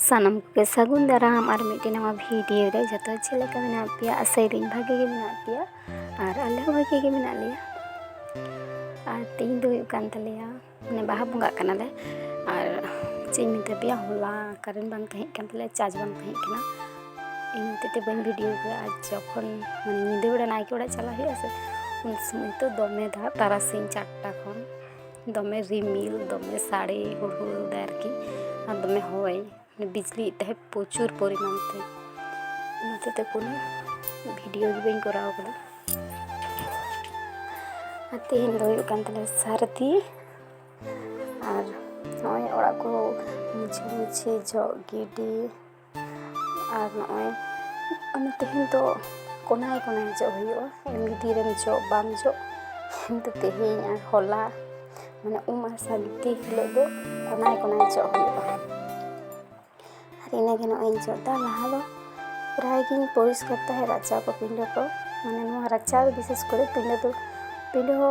सानम के सगुन दाराम और मिट्टी नवा वीडियो रे जो चले का मेना पिया आशा भागे के मेना पिया और आले भागे के मेना लिया और तीन दो कान तलिया माने बाहा बंगा कनाले और चें मिते पिया होला करेंट बांग तहे कान तले चार्ज बांग तहे कना इन तेते बन वीडियो के आज जखन माने निदे बेड़ा नायके ओड़ा चला हुआ से उन समय तो दमे दा तारासिंग 4टा खन दमे रिमिल दमे साड़े हुड़हुड़ दारकी और दमे हवाई बिजली तहे प्रचुर परिमाण ते कोनो वीडियो भी बन कराव कदा तेहन दो तले सारथी और नॉय ओड़ा को मुझे मुझे जो गिडी और नॉय तेहन तो कोनाय कोनाय जो हुआ एमनी दिरम जो बाम जो तो तेहन और होला माने उमर शांति हिलो दो कोनाय कोनाय जो हुआ इना जोता लहा दो प्राय गिन परिष्कार है राचा को पिंड को माने राचा विशेष कर पिंड हो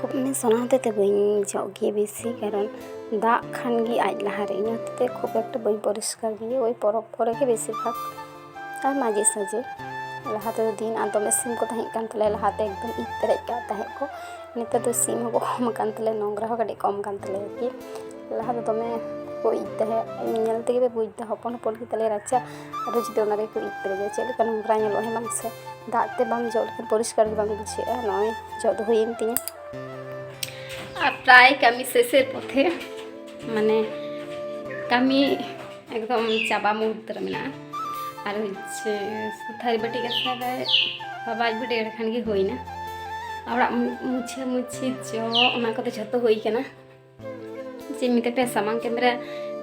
खूब ने सोनाते बी बेसी कारण दा खान गी आज लहारे इनाते खूब एक बी परिष्कार गे ओई परब पर के बेसि भाग और माजे साजे लहाते दिन आ दमे सीम को तहें तले लहाते एकदम ईद पेरेज को नेता तो सीम हो कम तले नोंगरा हो कटे कम तले कि लहा दमे को ईद है नलते बुझते हपन हपन के तले राचा और जुदे को ईद पेरेजा चलका नोंगरा है बांग से दाते बांग जो परिष्कार बांग बुझे नॉय जो हुईन तिया प्राय कमी शेषर पथे माने कमी एकदम चाबा मुहूर्त मेना और थारी बाटी गसा बाबा आज भी 1.5 खान होना और मुछे मुछे जो जो होना चिमिते पे सामान कैमरा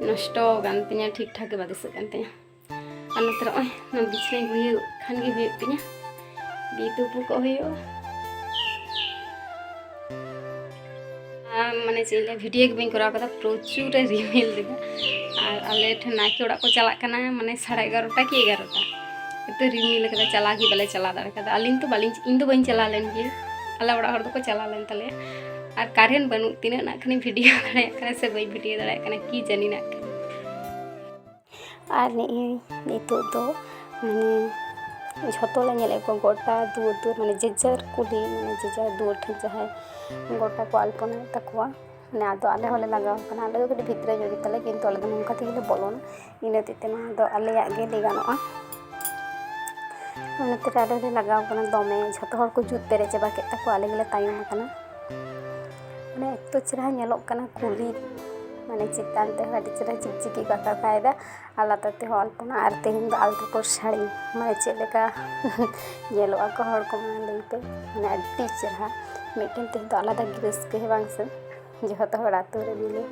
नष्ट गान तिया ठीक ठाक बादिस गान तिया और नतर न बिछना हुई खान गे हुई तिया बी तुपु को हुई माने चले वीडियो के बी करा कदा प्रचुर रिमिल दिगा और आले ठे नाके ओड़ा को चला कना माने 11:30 कि 11टा तो रिमिल कदा चला की बले चला दाड़ कदा अलिन तो बालिन इन दो बइन चला लेन गे आला ओड़ा हर दो चला लेन तले और कारेंट बनू तीना ना खानी वीडियो दाड़ा से बई वीडियो दाड़ा की जानी ना और नितो तो माने झोतोले नेले को गोटा दुआर दुआर माने जेजार कुली माने जेजार दुआर ठे जहां गोटा को अल्पना तकवा माने आदो आले होले लगाव कना आले कटी भितरे जोगी तले किंतु आले दो नंका तेले बोलोन इने तेते मा दो आले आगे ले गानोआ माने तेरे आले लगाव कना दमे झोतो हर को जुत पेरे चबा के तको आले गेले तायम कना माने तो चेहरा नेलोक कना कुली माने चितान ते हडी चेहरा चिकचिकी काटा कायदा आलाते हो अल्पना और तेहन आलता पर साड़ी माने चेलेका नेलो को हर को माने लईते माने अड्डी चेहरा मिटन तेहन तो आलादा गिरस के बांग से जहतो हड़ आतो रे मिले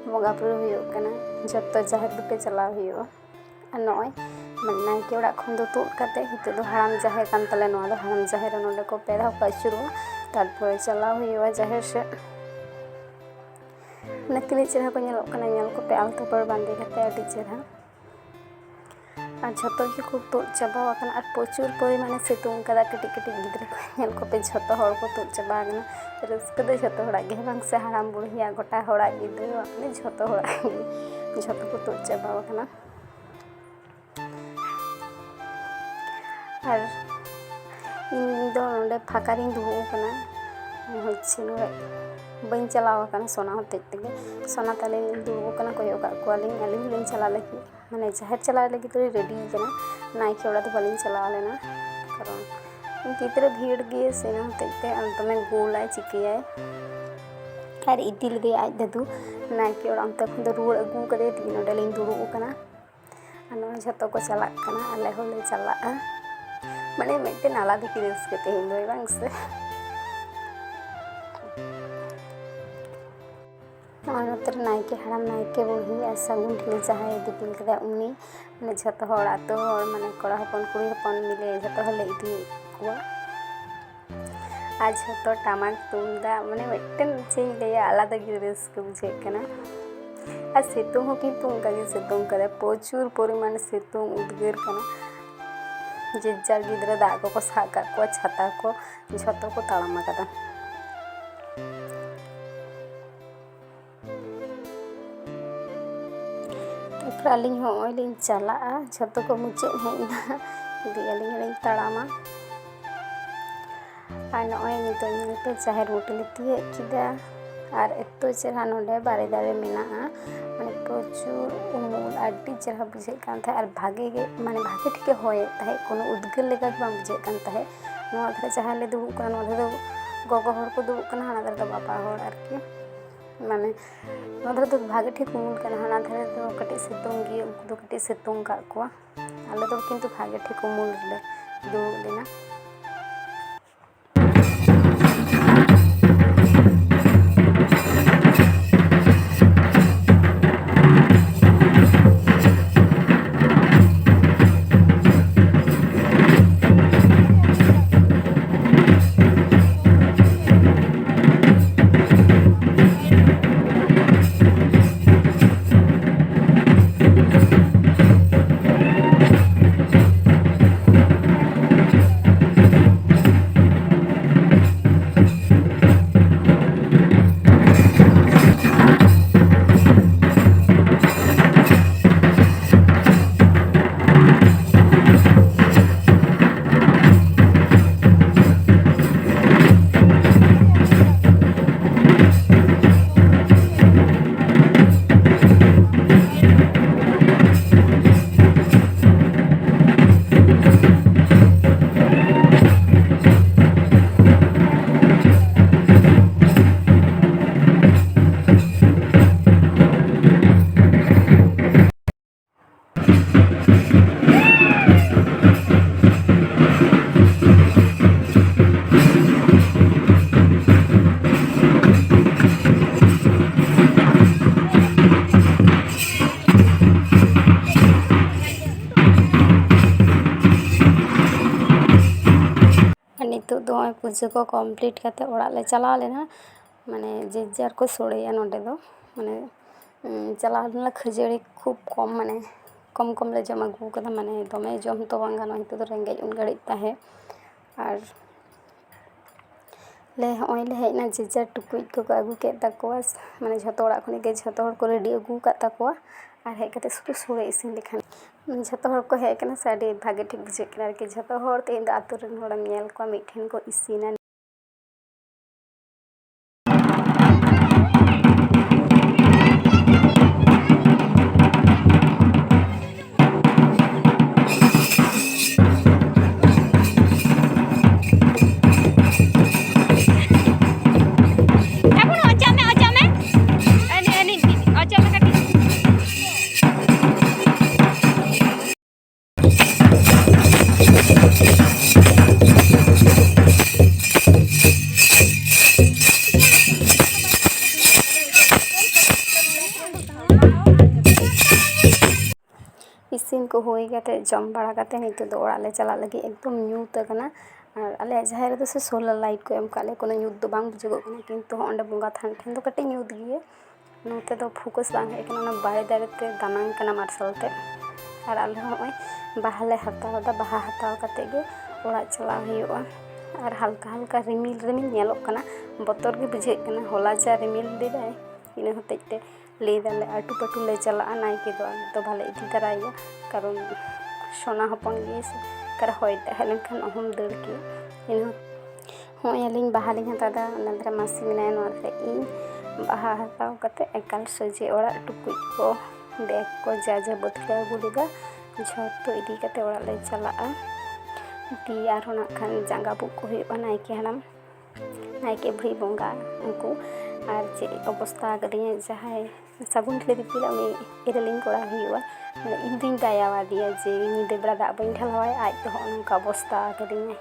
बंगा पुरो हुयो कना जत्तो जाहेर दुटे चला हुयो और नॉय माने नायके ओड़ा खन दो तुद काते हितो दो हराम जाहेर कान तले नोआ दो हराम जाहेर नोले को पेड़ा को अचुरुआ तारपर चला हुयो जाहेर से ना तीन चेहरा को नेल को पे आलता पर बांधे करते अड्डी चेहरा और झोतो की खूब तुद चाबा और प्रचुर परिमाणे सितुंग कदा कटी कटी गिद्रा को नेल को पे झोतो हड़ को तुद चाबा रस्क दो झोतो हड़ा गे बांग से हराम बुढ़िया गोटा हड़ा गिद्रा माने झोतो हड़ा झोतो को तुद चाबा और इन दो नोडे फाकारिंग दुबो कना होच्छे नोडे बी चलाव सोना होते सोना ताले दुबो कोयो अली चला लगी माने जाहेर चला लगी तो रेडी नायके ओड़ा तो बालिन चला लेना कारण गिद्रा भीड़ गे सेना होते दमे गोलाय चिकाय और इदी लगे आज दादू नायके ओड़ा अंत खन रुआड़ अगू कदे ती नोडे लिन दुड़ुब कना और नोडे झोतो को चला कना आले होले चला माने मिटन आलादा की रस्के तेहन दो बांग से और नतर नायके हराम नायके बुढ़ी और सगुन ठिली जहाँ दिपिल कदा उनी माने झोतो हड़ आतो हड़ माने कड़ा हपन कुड़ी हपन मिले झोतो हले इदी कुआ आज झोतो टमाक तुमदा माने मिटन चें ले आलादा की रस्के बुझे कना और सितुंग हो किंतु उनका गे सितुंग कदा प्रचुर परिमाण सितुंग उद्गार कना जेजार गिद्रा दा को साका को छाता को झोतो को ताड़ाम कदा aling hoi ling chala jhato ko muchet hej na di aling ling tarama আর নয় নিতো নিতো জাহের হোটেলে দিয়ে কিদা আর এত চেহারা নোডে বাড়ি দাঁড়ে মেনাগা মানে প্রচুর উমুল আড্ডি চেহারা বুঝে কান থাকে আর ভাগে মানে ভাগে ঠিক হয়ে তাহে কোনো উদ্গার লেখা বাং বুঝে কান তাহে নোয়া ধারে জাহালে দুবুক কানা নোয়া ধারে gogo hor ko dubuk kana hana dhare do baba hor arki মানে নোয়া ধারে তো ভাগে ঠিক উমুল কানা হানা ধারে তো কাটি সিতুং গিয়ে উনকু do কাটি সিতুং কাগ কোয়া আলে তো কিন্তু ভাগে ঠিক উমুল লে দুবুক দিনা नितो दो पूजा को कमप्लीट करते ओड़ा ले चला लेना माने जेजार को सोड़ेया नोडे दो माने चला लेना खजड़ी खूब कम माने कम कम ले जम अगू कदा माने दमे जम तो बांग गानो हितो दो रेंगेज उन घड़ी ताहे और ले होय ले हेना जेजार टुकुज को अगू के तकोवा माने झतो ओड़ा खने के झतो हर को रेडी अगू का तकोवा और हेज कते सुधु सोड़े इसिन लेखान झतो हर को हेज कना साडी भागे ठीक बुझे कना कि झतो हर तेन आतु रन होड़म नेल को मिठेन को इसिना इसिन को होई गते जम बड़ा गते नितो दो ओड़ा ले चला लगी एकदम न्यूत कना और आले जहां रे से सोलर लाइट को एम काले कोनो न्यूत दो बांग बुझगो कना किंतु ओंडे बंगा थान ठेन दो कटे न्यूत गिए नोते दो फोकस बांग हे कना बारे दारे ते दानांग कना मार्शल ते और आले होय बाहले हताव दा बाहा हताव कते गे ओड़ा चला हुआ और हल्का हल्का रिमिल रिमिल नेलो कना बतर गे बुझे कना होला जा रिमिल दिदाय इने होतेते ले दाले आटू पटू ले चला नाई के दो भाले इदी दराया कारण सोना हपन गे कर होय हेलन खान अहम दड़ के इन होय लिंग बहालिंग हतादा नंदरा मासी मिनाय नोरे इन बाहा हताव कते एकाल सजे ओड़ा टुकुज को बैग को जा जा बदले गुलिदा झतो इदी कते ओड़ा ले चला दी आर होना खान जांगा बुक को हुई नाई के हनम नाई के भई बंगा उनको और चे अवस्था कदिए जहाय साबुन ले दिपिला उनी इरलिंग कोड़ा हुआ माने इन दिन दायावा दिया जे निदे बड़ा दा बइन ढलवाय आज तो नका अवस्था कदिए